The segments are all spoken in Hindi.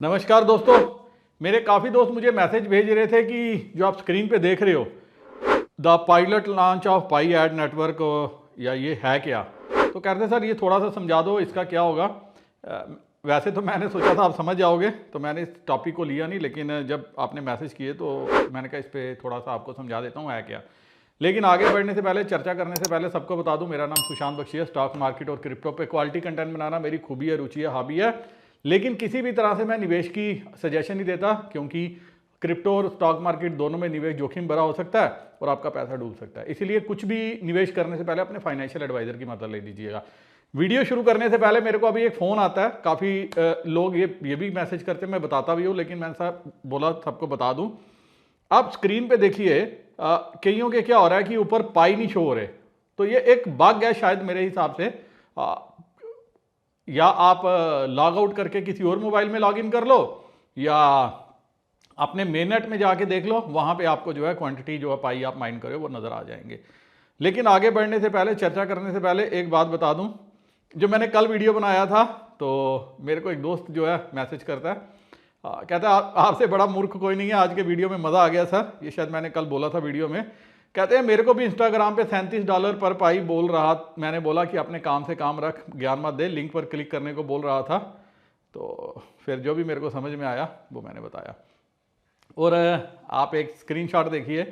नमस्कार दोस्तों। मेरे काफ़ी दोस्त मुझे मैसेज भेज रहे थे कि जो आप स्क्रीन पे देख रहे हो the pilot launch of Pi ad network, या ये है क्या। तो कहते हैं सर ये थोड़ा सा समझा दो, इसका क्या होगा। वैसे तो मैंने सोचा था आप समझ जाओगे, तो मैंने इस टॉपिक को लिया नहीं, लेकिन जब आपने मैसेज किए तो मैंने कहा इस पर थोड़ा सा आपको समझा देता हूँ है क्या। लेकिन आगे बढ़ने से पहले, चर्चा करने से पहले सबको बता दूं, मेरा नाम सुशांत बख्शी है। स्टॉक मार्केट और क्रिप्टो पे क्वालिटी कंटेंट बनाना मेरी खूबी है, रुचि है, हॉबी है। लेकिन किसी भी तरह से मैं निवेश की सजेशन नहीं देता, क्योंकि क्रिप्टो और स्टॉक मार्केट दोनों में निवेश जोखिम भरा हो सकता है और आपका पैसा डूब सकता है। इसीलिए कुछ भी निवेश करने से पहले अपने फाइनेंशियल एडवाइजर की मदद ले लीजिएगा। वीडियो शुरू करने से पहले मेरे को अभी एक फ़ोन आता है, काफ़ी लोग ये भी मैसेज करते हैं, मैं बताता भी हूँ, लेकिन मैंने साहब बोला सबको बता दूँ। आप स्क्रीन पे देखिए, कईयों के क्या हो रहा है कि ऊपर पाई नहीं शो हो रहे, तो ये एक बग है शायद मेरे हिसाब से। या आप लॉग आउट करके किसी और मोबाइल में लॉगिन कर लो, या अपने मेननेट में जाके देख लो, वहाँ पे आपको जो है क्वांटिटी जो है पाई आप माइन करो वो नज़र आ जाएंगे। लेकिन आगे बढ़ने से पहले, चर्चा करने से पहले एक बात बता दूं, जो मैंने कल वीडियो बनाया था तो मेरे को एक दोस्त जो है मैसेज करता है, कहता है आपसे बड़ा मूर्ख कोई नहीं है, आज के वीडियो में मज़ा आ गया सर। ये शायद मैंने कल बोला था वीडियो में। कहते हैं मेरे को भी इंस्टाग्राम पे $37 पर पाई बोल रहा, मैंने बोला कि अपने काम से काम रख, ज्ञान मत दे, लिंक पर क्लिक करने को बोल रहा था। तो फिर जो भी मेरे को समझ में आया वो मैंने बताया। और आप एक स्क्रीनशॉट देखिए,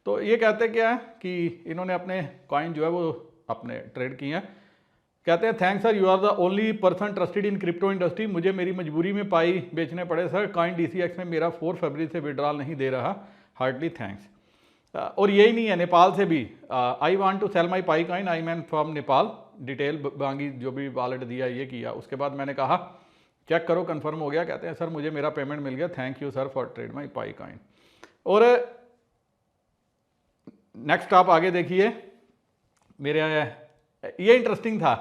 तो ये कहते क्या है कि इन्होंने अपने कॉइन जो है वो अपने ट्रेड किए हैं। कहते हैं thanks sir, you are the only person trusted in crypto industry. मुझे मेरी मजबूरी में पाई बेचने पड़े सर। कॉइन DCX में मेरा 4 फरवरी से विड्रॉल नहीं दे रहा, हार्डली थैंक्स। और यही नहीं है, नेपाल से भी I want to sell my Pi coin, I man from Nepal, detail मांगी, जो भी वॉलेट दिया ये किया। उसके बाद मैंने कहा चेक करो कंफर्म हो गया। कहते हैं सर मुझे मेरा पेमेंट मिल गया, thank you sir for trade my Pi coin. और नेक्स्ट आप आगे देखिए, मेरे ये इंटरेस्टिंग था।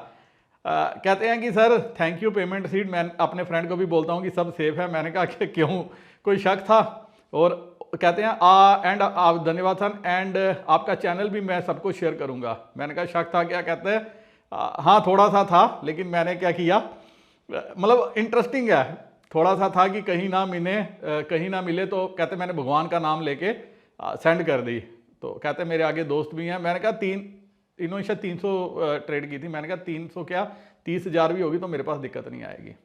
कहते हैं कि sir thank you payment receipt. मैं अपने फ्रेंड को भी बोलता हूँ कि सब सेफ है। मैंने कहा कि क्यों, कोई शक था। और कहते हैं एंड आप धन्यवाद सर, एंड आपका चैनल भी मैं सबको शेयर करूँगा। मैंने कहा शक था क्या। कहते हैं हाँ थोड़ा सा था, लेकिन मैंने क्या किया, मतलब इंटरेस्टिंग है, थोड़ा सा था कि कहीं ना मिले तो कहते मैंने भगवान का नाम लेके सेंड कर दी। तो कहते मेरे आगे दोस्त भी हैं। मैंने कहा इन्होंने शायद 300 ट्रेड की थी। मैंने कहा 300 क्या 30,000 भी होगी तो मेरे पास दिक्कत नहीं आएगी।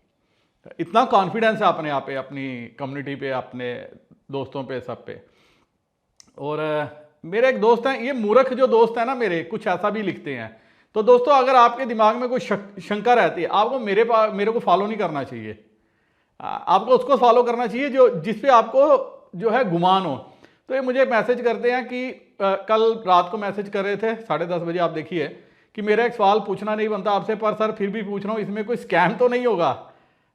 इतना कॉन्फिडेंस है अपने आप पे, अपनी कम्युनिटी पे, अपने दोस्तों पे, सब पे। और मेरे एक दोस्त हैं, ये मूर्ख जो दोस्त है ना मेरे, कुछ ऐसा भी लिखते हैं। तो दोस्तों अगर आपके दिमाग में कोई शंका रहती है, आपको मेरे को फॉलो नहीं करना चाहिए। आपको उसको फॉलो करना चाहिए जो जिस पे आपको जो है गुमान हो। तो ये मुझे मैसेज करते हैं कि कल रात को मैसेज कर रहे थे 10:30 बजे, आप देखिए, कि मेरा एक सवाल पूछना नहीं बनता आपसे, पर सर फिर भी पूछ रहा हूँ, इसमें कोई स्कैम तो नहीं होगा।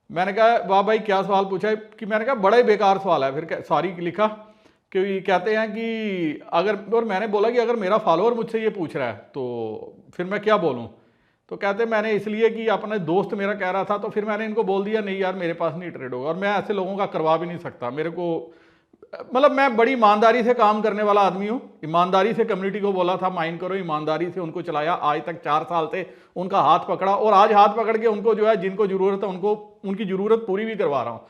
मैंने कहा वाह भाई क्या सवाल पूछा है। कि मैंने कहा बड़ा ही बेकार सवाल है। फिर सॉरी लिखा, कि कहते हैं कि अगर, और मैंने बोला कि अगर मेरा फॉलोअर मुझसे ये पूछ रहा है तो फिर मैं क्या बोलूँ। तो कहते मैंने इसलिए कि अपने दोस्त मेरा कह रहा था, तो फिर मैंने इनको बोल दिया नहीं यार मेरे पास नहीं ट्रेड होगा, और मैं ऐसे लोगों का करवा भी नहीं सकता। मेरे को मतलब मैं बड़ी ईमानदारी से काम करने वाला आदमी हूँ। ईमानदारी से कम्युनिटी को बोला था माइन करो, ईमानदारी से उनको चलाया। आज तक 4 साल से उनका हाथ पकड़ा, और आज हाथ पकड़ के उनको जो है जिनको जरूरत है उनको उनकी जरूरत पूरी भी करवा रहा हूँ।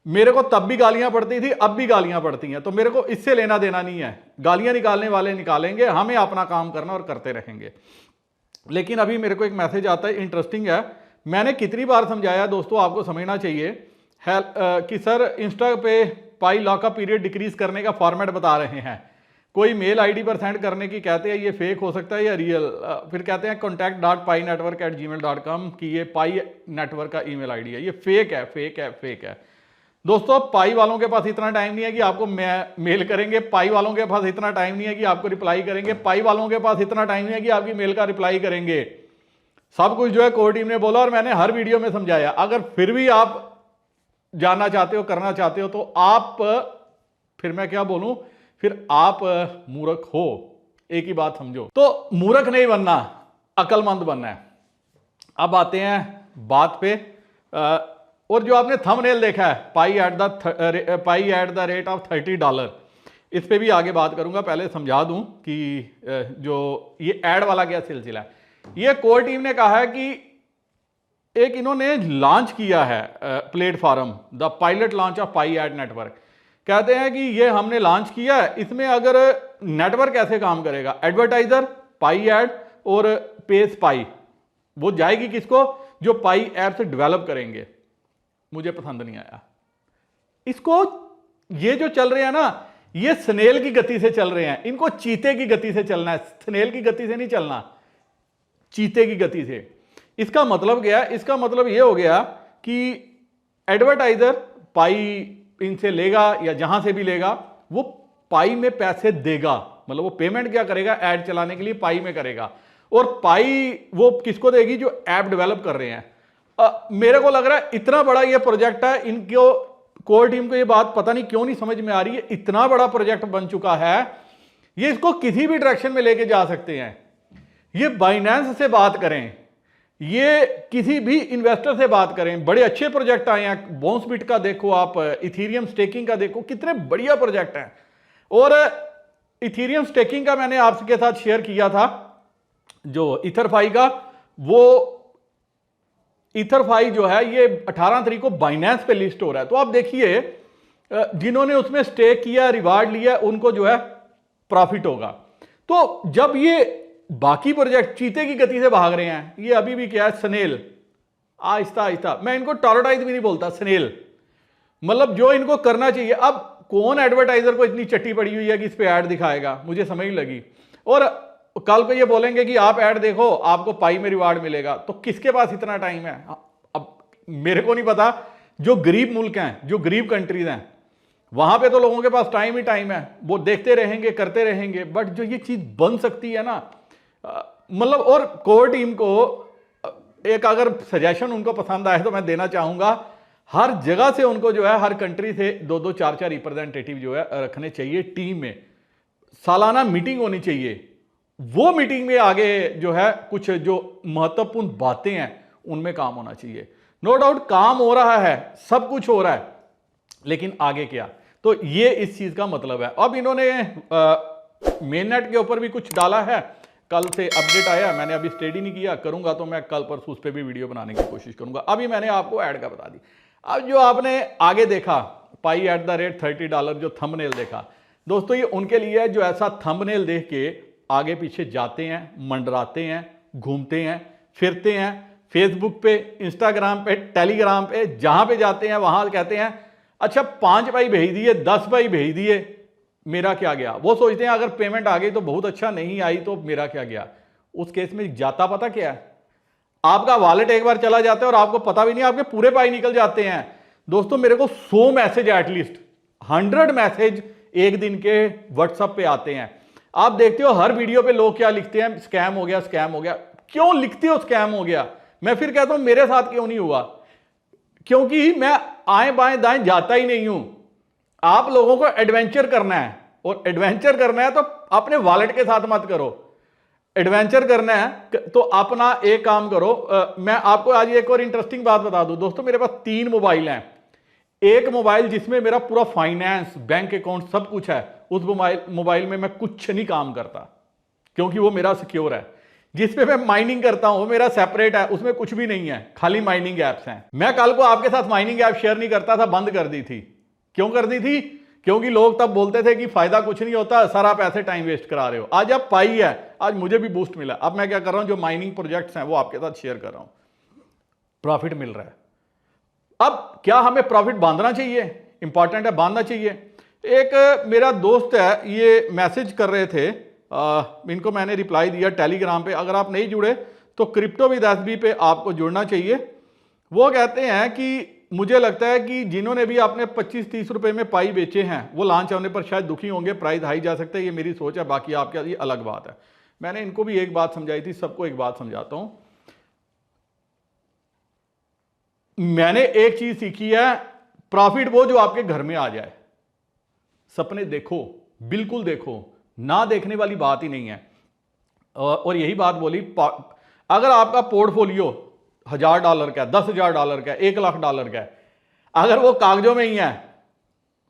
मेरे को तब भी गालियां पड़ती थी, अब भी गालियां पड़ती हैं, तो मेरे को इससे लेना देना नहीं है। गालियां निकालने वाले निकालेंगे, हमें अपना काम करना और करते रहेंगे। लेकिन अभी मेरे को एक मैसेज आता है, इंटरेस्टिंग है। मैंने कितनी बार समझाया दोस्तों, आपको समझना चाहिए कि सर इंस्टा पे पाई लॉकअप पीरियड डिक्रीज करने का फॉर्मेट बता रहे हैं, कोई मेल आईडी पर सेंड करने की कहते हैं, ये फेक हो सकता है या रियल। फिर कहते हैं contact.painetwork@gmail.com कि ये पाई नेटवर्क का ईमेल आईडी है। ये फेक है, फेक है, फेक है। दोस्तों पाई वालों के पास इतना टाइम नहीं है कि आपको मेल करेंगे, पाई वालों के पास इतना टाइम नहीं है कि आपको रिप्लाई करेंगे, पाई वालों के पास इतना टाइम नहीं है कि आपकी मेल का रिप्लाई करेंगे। सब कुछ जो है कोर टीम ने बोला, और मैंने हर वीडियो में समझाया। अगर फिर भी आप जानना चाहते हो, करना चाहते हो, तो आप, फिर मैं क्या बोलूं, फिर आप मूर्ख हो। एक ही बात समझो, तो मूर्ख नहीं बनना, अकलमंद बनना है। अब आते हैं बात पे। और जो आपने थंबनेल देखा है, पाई एट द रेट ऑफ $30, इस पे भी आगे बात करूंगा। पहले समझा दूं कि जो ये ऐड वाला क्या सिलसिला है। ये कोर टीम ने कहा है कि एक इन्होंने लॉन्च किया है platform, the pilot launch of Pi ad network. कहते हैं कि ये हमने लॉन्च किया है, इसमें अगर नेटवर्क कैसे काम करेगा, एडवर्टाइजर, पाई एड और पेस पाई, वो जाएगी किसको, जो पाई ऐप से डेवलप करेंगे। मुझे पसंद नहीं आया इसको। ये जो चल रहे हैं ना, ये स्नेल की गति से चल रहे हैं, इनको चीते की गति से चलना है, स्नेल की गति से नहीं चलना, चीते की गति से। इसका मतलब क्या है, इसका मतलब ये हो गया कि एडवर्टाइजर पाई इनसे लेगा या जहां से भी लेगा, वो पाई में पैसे देगा, मतलब वो पेमेंट क्या करेगा, ऐड चलाने के लिए पाई में करेगा। और पाई वो किसको देगी, जो ऐप डेवलप कर रहे हैं। मेरे को लग रहा है इतना बड़ा ये प्रोजेक्ट है, इनको कोर टीम को ये बात पता नहीं क्यों नहीं समझ में आ रही है, इतना बड़ा प्रोजेक्ट बन चुका है, ये इसको किसी भी डायरेक्शन में लेके जा सकते हैं। ये बाइनेंस से बात करें, ये किसी भी इन्वेस्टर से बात करें, बड़े अच्छे प्रोजेक्ट आए हैं। बाउंसबिट का देखो आप, इथेरियम स्टेकिंग का देखो, कितने बढ़िया प्रोजेक्ट हैं। और इथेरियम स्टेकिंग का मैंने आपके साथ शेयर किया था, जो इथरफाई का, वो इथरफाई जो है ये 18 तारीख को बाइनेंस पे लिस्ट हो रहा है। तो आप देखिए, जिन्होंने उसमें स्टेक किया, रिवार्ड लिया, उनको जो है प्रॉफिट होगा। तो जब ये बाकी प्रोजेक्ट चीते की गति से भाग रहे हैं, ये अभी भी क्या है, स्नेल, आहिस्ता आहिस्ता, मैं इनको टॉर्टोइज भी नहीं बोलता, स्नेल, मतलब जो इनको करना चाहिए। अब कौन एडवर्टाइजर को इतनी चट्टी पड़ी हुई है कि इस पे ऐड दिखाएगा, मुझे समझ नहीं लगी। और कल को ये बोलेंगे कि आप ऐड देखो, आपको पाई में रिवार्ड मिलेगा, तो किसके पास इतना टाइम है। अब मेरे को नहीं पता, जो गरीब मुल्क हैं, जो गरीब कंट्रीज हैं, वहां पे तो लोगों के पास टाइम ही टाइम है, वो देखते रहेंगे, करते रहेंगे। बट जो ये चीज बन सकती है ना, मतलब, और कोर टीम को एक अगर सजेशन उनको पसंद आए तो मैं देना चाहूंगा, हर जगह से उनको जो है, हर कंट्री से 2-2, 4-4 रिप्रेजेंटेटिव जो है रखने चाहिए टीम में। सालाना मीटिंग होनी चाहिए, वो मीटिंग में आगे जो है कुछ जो महत्वपूर्ण बातें हैं उनमें काम होना चाहिए। नो डाउट काम हो रहा है, सब कुछ हो रहा है, लेकिन आगे क्या, तो ये इस चीज का मतलब है। अब इन्होंने मेन नेट के ऊपर भी कुछ डाला है, कल से अपडेट आया, मैंने अभी स्टडी नहीं किया, करूंगा तो मैं कल परसों उस पर भी वीडियो बनाने की कोशिश करूंगा। अभी मैंने आपको ऐड का बता दी। अब जो आपने आगे देखा, पाई $30 जो थंबनेल देखा, दोस्तों ये उनके लिए है जो ऐसा थंबनेल देख के आगे पीछे जाते हैं, मंडराते हैं, घूमते हैं, फिरते हैं, फेसबुक पे, इंस्टाग्राम पे, टेलीग्राम पे, जहां पे जाते हैं वहां कहते हैं अच्छा 5 भाई भेज दिए, 10 भाई भेज दिए, मेरा क्या गया। वो सोचते हैं अगर पेमेंट आ गई तो बहुत अच्छा, नहीं आई तो मेरा क्या गया। उस केस में जाता पता क्या है, आपका वॉलेट एक बार चला जाता है और आपको पता भी नहीं, आपके पूरे पाई निकल जाते हैं। दोस्तों मेरे को 100 मैसेज, एटलीस्ट 100 मैसेज एक दिन के व्हाट्सएप पे आते हैं। आप देखते हो हर वीडियो पे लोग क्या लिखते हैं, स्कैम हो गया, स्कैम हो गया। क्यों लिखते हो स्कैम हो गया? मैं फिर कहता हूं मेरे साथ क्यों नहीं हुआ, क्योंकि मैं आए बाएं दाएं जाता ही नहीं हूं। आप लोगों को एडवेंचर करना है, और एडवेंचर करना है तो अपने वॉलेट के साथ मत करो। एडवेंचर करना है तो अपना एक काम करो। मैं आपको आज एक और इंटरेस्टिंग बात बता दूं दोस्तों, मेरे पास 3 मोबाइल हैं। एक मोबाइल जिसमें मेरा पूरा फाइनेंस, बैंक अकाउंट सब कुछ है, उस मोबाइल में मैं कुछ नहीं काम करता क्योंकि वो मेरा सिक्योर है। जिसपे मैं माइनिंग करता हूं वो मेरा सेपरेट है, उसमें कुछ भी नहीं है, खाली माइनिंग एप्स हैं। मैं कल को आपके साथ माइनिंग ऐप शेयर नहीं करता था, बंद कर दी थी। क्यों कर दी थी? क्योंकि लोग तब बोलते थे कि फायदा कुछ नहीं होता, सर आप ऐसे टाइम वेस्ट करा रहे हो। आज अब पाई है, आज मुझे भी बूस्ट मिला। अब मैं क्या कर रहा हूं, जो माइनिंग प्रोजेक्ट्स हैं वो आपके साथ शेयर कर रहा हूं, प्रॉफिट मिल रहा है। अब क्या हमें प्रॉफिट बांधना चाहिए? इंपॉर्टेंट है, बांधना चाहिए। एक मेरा दोस्त है, ये मैसेज कर रहे थे, इनको मैंने रिप्लाई दिया टेलीग्राम पे। अगर आप नहीं जुड़े तो क्रिप्टो विद एसबी पे आपको जुड़ना चाहिए। वो कहते हैं कि मुझे लगता है कि जिन्होंने भी आपने 25-30 रुपए में पाई बेचे हैं वो लॉन्च होने पर शायद दुखी होंगे, प्राइस हाई जा सकता है। ये मेरी सोच है, बाकी आपके लिए अलग बात है। मैंने इनको भी एक बात समझाई थी, सबको एक बात समझाता हूं। मैंने एक चीज सीखी है, प्रॉफिट वो जो आपके घर में आ जाए। सपने देखो, बिल्कुल देखो, ना देखने वाली बात ही नहीं है। और यही बात बोली, अगर आपका पोर्टफोलियो $1000 का है, $10,000 का है, $1,00,000 का है, अगर वो कागजों में ही है,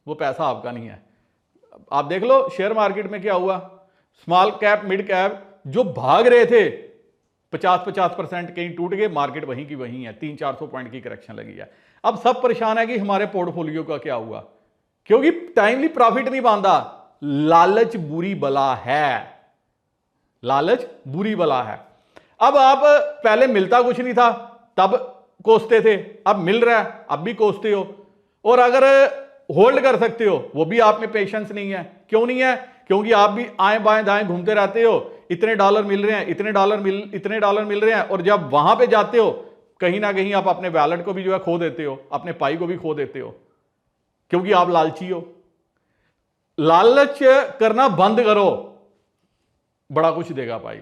वो पैसा आपका नहीं है। आप देख लो शेयर मार्केट में क्या हुआ, स्मॉल कैप, मिड कैप जो भाग रहे थे, 50% कहीं टूट गए, मार्केट वहीं की वहीं है, 300-400 पॉइंट की करेक्शन लगी है। अब सब परेशान है कि हमारे पोर्टफोलियो का क्या हुआ, क्योंकि टाइमली प्रॉफिट नहीं बांधा। लालच बुरी बला है, लालच बुरी बला है। अब आप पहले मिलता कुछ नहीं था तब कोसते थे, अब मिल रहा है अब भी कोसते हो, और अगर होल्ड कर सकते हो वो भी आप में पेशेंस नहीं है। क्यों नहीं है? क्योंकि आप भी आए बाएं दाएं घूमते रहते हो, इतने डॉलर मिल रहे हैं, इतने डॉलर मिल रहे हैं, और जब वहां पे जाते हो कहीं ना कहीं आप अपने वैलेट को भी जो है खो देते हो, अपने पाई को भी खो देते हो, क्योंकि आप लालची हो। लालच करना बंद करो, बड़ा कुछ देगा पाई।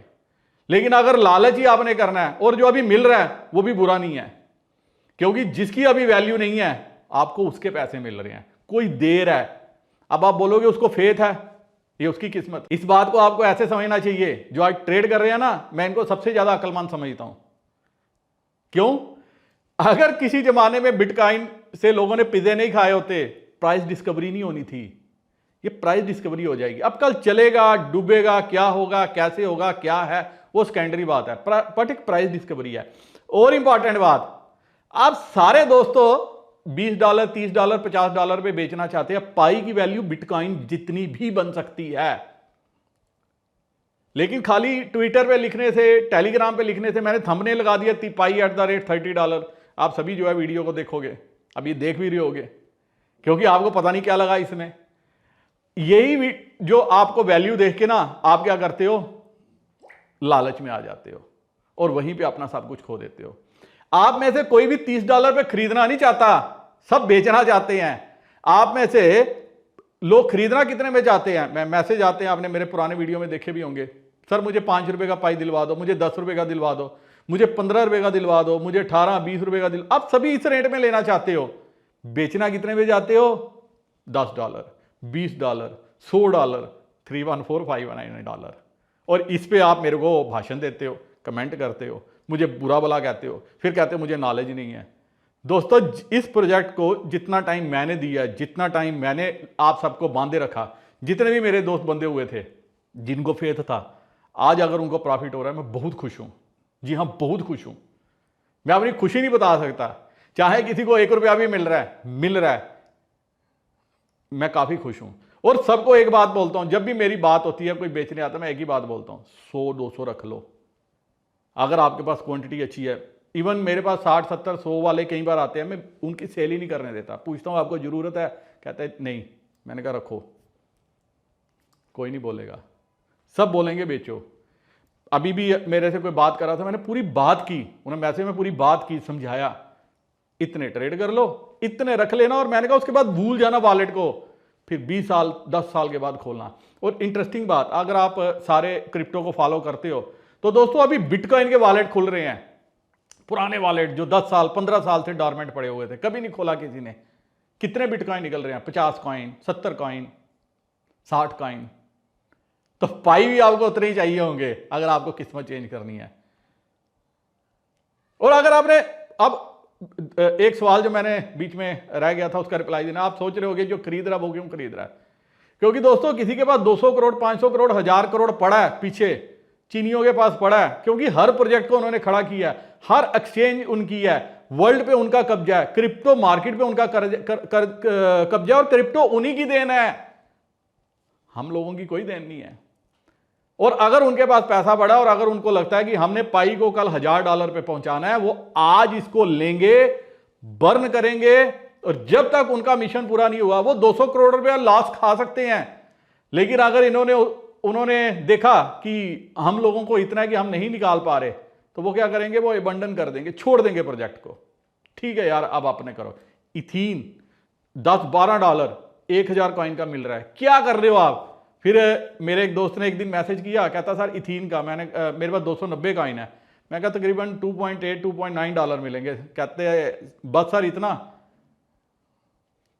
लेकिन अगर लालच ही आपने करना है और जो अभी मिल रहा है वो भी बुरा नहीं है, क्योंकि जिसकी अभी वैल्यू नहीं है आपको उसके पैसे मिल रहे हैं, कोई देर है। अब आप बोलोगे उसको फेथ है, ये उसकी किस्मत। इस बात को आपको ऐसे समझना चाहिए, जो आज ट्रेड कर रहे हैं ना, मैं इनको सबसे ज्यादा अक्लमंद समझता हूं। क्यों? अगर किसी जमाने में बिटकॉइन से लोगों ने पिज़्ज़े नहीं खाए होते, प्राइस डिस्कवरी नहीं होनी थी। ये प्राइस डिस्कवरी हो जाएगी। अब कल चलेगा डूबेगा, क्या होगा कैसे होगा क्या है वो सेकेंडरी बात है, बट एक प्राइस डिस्कवरी है। और इंपॉर्टेंट बात, आप सारे दोस्तों $20, $30, $50 पे बेचना चाहते हैं। पाई की वैल्यू बिटकॉइन जितनी भी बन सकती है, लेकिन खाली ट्विटर पे लिखने से, टेलीग्राम पे लिखने से, मैंने थंबनेल लगा दिया पाई @30$। आप सभी जो है वीडियो को देखोगे, अब ये देख भी रहे होगे, क्योंकि आपको पता नहीं क्या लगा इसमें। यही जो आपको वैल्यू देख के ना आप क्या करते हो, लालच में आ जाते हो और वहीं पे अपना सब कुछ खो देते हो। आप में से कोई भी $30 पे खरीदना नहीं चाहता, सब बेचना चाहते हैं। आप में से लोग खरीदना कितने में चाहते हैं? मैं मैसेज आते हैं, आपने मेरे पुराने वीडियो में देखे भी होंगे, सर मुझे ₹5 का पाई दिलवा दो, मुझे ₹10 का दिलवा दो, मुझे ₹15 का दिलवा दो, मुझे 18-20 रुपए का दिल। आप सभी इस रेट में लेना चाहते हो। बेचना कितने में जाते हो? $10, $20, $100, $314,599। और इस पे आप मेरे को भाषण देते हो, कमेंट करते हो, मुझे बुरा भला कहते हो, फिर कहते हो मुझे नॉलेज नहीं है। दोस्तों, इस प्रोजेक्ट को जितना टाइम मैंने दिया, जितना टाइम मैंने आप सबको बांधे रखा, जितने भी मेरे दोस्त बंधे हुए थे जिनको फेथ था, आज अगर उनको प्रॉफिट हो रहा है, मैं बहुत खुश हूं। जी हां, बहुत खुश हूं। मैं अपनी खुशी नहीं बता सकता। चाहे किसी को ₹1 भी मिल रहा है, मैं काफी खुश हूं। और सबको एक बात बोलता हूं, जब भी मेरी बात होती है, कोई बेचने आता है, मैं एक ही बात बोलता हूं, 100-200 रख लो अगर आपके पास क्वांटिटी अच्छी है। इवन मेरे पास 60-70-100 वाले कई बार आते हैं, मैं उनकी सेल ही नहीं करने देता। पूछता हूं आपको जरूरत है? कहते हैं नहीं। मैंने कहा रखो, कोई नहीं बोलेगा, सब बोलेंगे बेचो। अभी भी मेरे से कोई बात कर रहा था, मैंने पूरी बात की, उन्हें मैसेज में पूरी बात की, समझाया, इतने ट्रेड कर लो, इतने रख लेना, और मैंने कहा उसके बाद भूल जाना वॉलेट को, फिर 20 साल 10 साल के बाद खोलना। और इंटरेस्टिंग बात, अगर आप सारे क्रिप्टो को फॉलो करते हो तो दोस्तों अभी बिटकॉइन के वॉलेट खुल रहे हैं, पुराने वॉलेट जो 10 साल 15 साल से डॉर्मेंट पड़े हुए थे, कभी नहीं खोला किसी ने। कितने बिटकॉइन निकल रहे हैं? 50 कॉइन, 70 कॉइन, 60 कॉइन। तो पाई भी आपको उतने ही चाहिए होंगे अगर आपको किस्मत चेंज करनी है। और अगर आपने, अब एक सवाल जो मैंने बीच में रह गया था उसका रिप्लाई देना। आप सोच रहे होगे जो खरीद रहा है वो क्यों खरीद रहा है? क्योंकि दोस्तों किसी के पास 200 करोड़, 500 करोड़, 1000 करोड़ पड़ा है पीछे, चीनियों के पास पड़ा है, क्योंकि हर प्रोजेक्ट को उन्होंने खड़ा किया है, हर एक्सचेंज उनकी है, वर्ल्ड पे उनका कब्जा है, क्रिप्टो मार्केट पे उनका कब्जा, और क्रिप्टो उन्हीं की देन है, हम लोगों की कोई देन नहीं है। और अगर उनके पास पैसा पड़ा और अगर उनको लगता है कि हमने पाई को कल $1000 पे पहुंचाना है, वो आज इसको लेंगे, बर्न करेंगे, और जब तक उनका मिशन पूरा नहीं हुआ वो 200 करोड़ रुपया लॉस खा सकते हैं। लेकिन अगर उन्होंने देखा कि हम लोगों को इतना है कि हम नहीं निकाल पा रहे, तो वो क्या करेंगे? वो अबंडन कर देंगे, छोड़ देंगे प्रोजेक्ट को। ठीक है यार, अब आपने करो। इथीन $10-12 1000 कॉइन का मिल रहा है, क्या कर रहे हो आप? फिर मेरे एक दोस्त ने एक दिन मैसेज किया, कहता सर इथीन का, मैंने मेरे पास 290 कॉइन है। मैं कहा तकरीबन $2.8-2.9 मिलेंगे। कहते हैं बस सर इतना?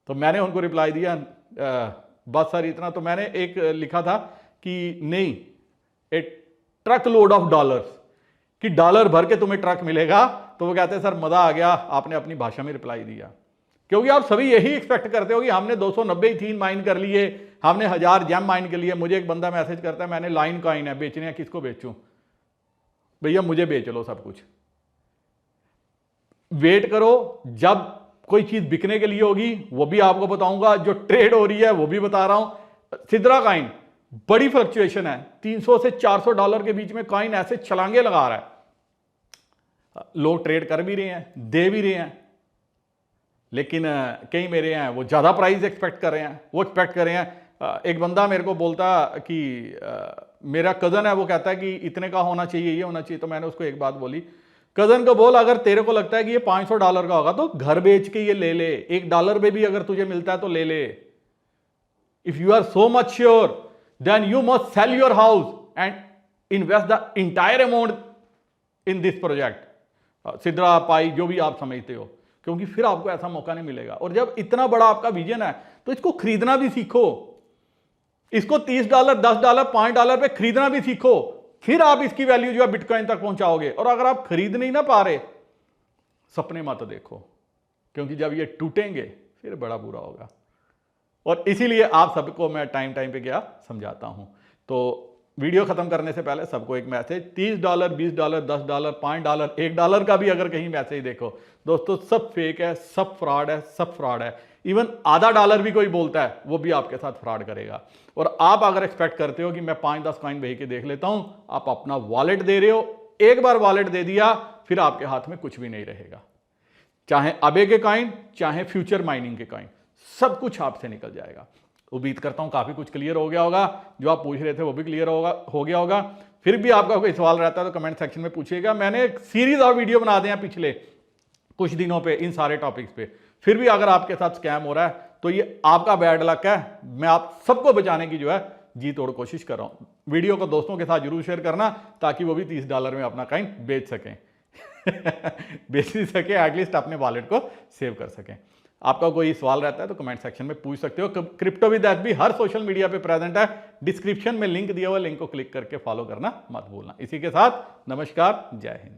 तो मैंने उनको रिप्लाई दिया बस सर इतना? तो मैंने एक लिखा था कि नहीं, ए ट्रक लोड ऑफ डॉलर्स, कि डॉलर भर के तुम्हें ट्रक मिलेगा। तो वो कहते हैं सर मजा आ गया, आपने अपनी भाषा में रिप्लाई दिया। क्योंकि आप सभी यही एक्सपेक्ट करते हो कि हमने 290 इथीन माइन कर लिए, हमने 1000 जेम माइन कर लिए। मुझे एक बंदा मैसेज करता है मैंने लाइन कॉइन है बेचने हैं, किसको बेचूं? भैया मुझे बेच लो सब कुछ। वेट करो, जब कोई चीज बिकने के लिए होगी वो भी आपको बताऊंगा, जो ट्रेड हो रही है वो भी बता रहा हूं। सिद्रा कॉइन बड़ी फ्लक्चुएशन है, 300 से 400 डॉलर के बीच में कॉइन ऐसे छलांगे लगा रहा है। लोग ट्रेड कर भी रहे हैं, दे भी रहे हैं, लेकिन कई मेरे हैं वो ज्यादा प्राइस एक्सपेक्ट कर रहे हैं, वो एक्सपेक्ट कर रहे हैं। एक बंदा मेरे को बोलता कि मेरा कजन है, वो कहता है कि इतने का होना चाहिए, ये होना चाहिए। तो मैंने उसको एक बात बोली, कजन को बोल अगर तेरे को लगता है कि ये 500 डॉलर का होगा तो घर बेच के ये ले ले, $1 में भी अगर तुझे मिलता है तो ले ले। If you are so much sure then you must sell your house and invest the entire amount in this project, Sidra पाई जो भी आप समझते हो, क्योंकि फिर आपको ऐसा मौका नहीं मिलेगा। और जब इतना बड़ा आपका विजन है तो इसको खरीदना भी सीखो, इसको $30, $10, $5 पे खरीदना भी सीखो, फिर आप इसकी वैल्यू जो है बिटकॉइन तक पहुंचाओगे। और अगर आप खरीद नहीं ना पा रहे, सपने मत देखो, क्योंकि जब ये टूटेंगे फिर बड़ा बुरा होगा। और इसीलिए आप सबको मैं टाइम टाइम पे क्या समझाता हूं। तो वीडियो खत्म करने से पहले सबको एक मैसेज, $30, $20, $10, $5, $1 का भी अगर कहीं मैसेज देखो दोस्तों, सब फेक है, सब फ्रॉड है, सब फ्रॉड है। इवन आधा $1 भी कोई बोलता है वो भी आपके साथ फ्रॉड करेगा। और आप अगर एक्सपेक्ट करते हो कि मैं 5-10 कॉइन भेज के देख लेता हूं, आप अपना वॉलेट दे रहे हो। एक बार वॉलेट दे दिया फिर आपके हाथ में कुछ भी नहीं रहेगा, चाहे अबे के कॉइन चाहे फ्यूचर माइनिंग के कॉइन, सब कुछ आपसे निकल जाएगा। उम्मीद करता हूं काफी कुछ क्लियर हो गया होगा, जो आप पूछ रहे थे वो भी क्लियर हो गया होगा। फिर भी आपका कोई सवाल रहता है तो कमेंट सेक्शन में पूछिएगा। मैंने एक सीरीज और वीडियो बना दिया पिछले कुछ दिनों पे इन सारे टॉपिक्स पे। फिर भी अगर आपके साथ स्कैम हो रहा है तो ये आपका बैड लक है, मैं आप सबको बचाने की जो है जी तोड़ कोशिश कर रहा हूं। वीडियो को दोस्तों के साथ जरूर शेयर करना ताकि वो भी $30 में अपना कॉइन बेच सकें बेच ही सके, एटलीस्ट अपने वॉलेट को सेव कर सकें। आपका कोई सवाल रहता है तो कमेंट सेक्शन में पूछ सकते हो। Crypto with SB her social media पे प्रेजेंट है, डिस्क्रिप्शन में लिंक दिया हुआ, लिंक को क्लिक करके फॉलो करना मत भूलना। इसी के साथ नमस्कार, जय हिंद।